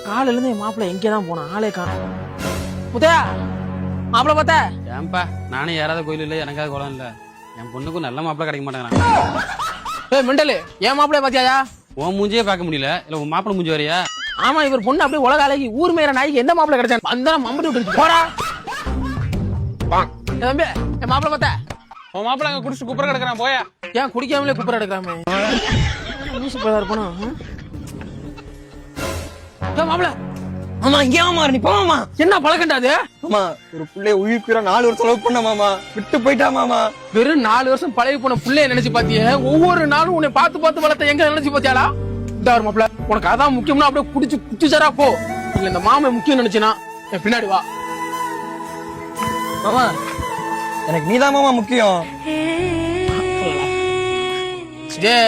காலையில இருந்து என் மாப்பிள்ள எங்கேதான் போனான், ஆளே காணோம். முத்தையா, மாப்பிள்ள பார்த்த? ஏன்பா நானே ஏறாத கோயில் இல்ல, எனக்காக குளம் இல்ல. என் பொண்ணுக்கும் நல்ல மாப்பிள்ள கிடைக்க மாட்டேங்கிறான். ஏய் மெண்டலு, என் மாப்பிள்ளைய பாத்தியாயா? உன் மூஞ்சியே பார்க்க முடியல, இல்ல உன் மாப்பிள்ள மூஞ்சி வரையா? ஆமா, இவர் பொண்ணு அப்படியே உலக அழகி, ஊர் மேற நாய்க்கு எந்த மாப்பிள்ள கிடைச்சான் அந்த மம்பட்டி விட்டு போடா. தம்பி, என் மாப்பிள்ள பார்த்த? உன் மாப்பிள்ள அங்க குடிச்சு குப்புற கிடக்குறான், போயா. ஏன் குடிக்காமலே குப்புற எடுக்கிறாமே? லூசு போதா இருப்பானோ? மாப்பிள்ள, ஆமா இங்கே மாமா நீ போமாமா. என்ன பழக்கண்டாது? ஆமா, ஒரு பிள்ளைய உயிர்க்குற 4 வருஷம் லவ் பண்ண மாமா, விட்டு போயிட்டா மாமா. வெறும் 4 வருஷம் பழகி போன பிள்ளைய நினைச்சு பாத்தியே? ஒவ்வொரு நாளும் உன்னை பார்த்து பார்த்து வளர்த்த எங்க நினைச்சு பாத்தியாடா? இந்த ஒரு மாப்பிள்ள, உனக்கு அதான் முக்கியம்னா அப்படியே குடிச்சு குச்சிச்சாரா போ. இல்ல இந்த மாமை முக்கியம் நினைச்சுனா என் பின்னாடி வா. மாமா எனக்கு நீதான் மாமா முக்கியம். ஜே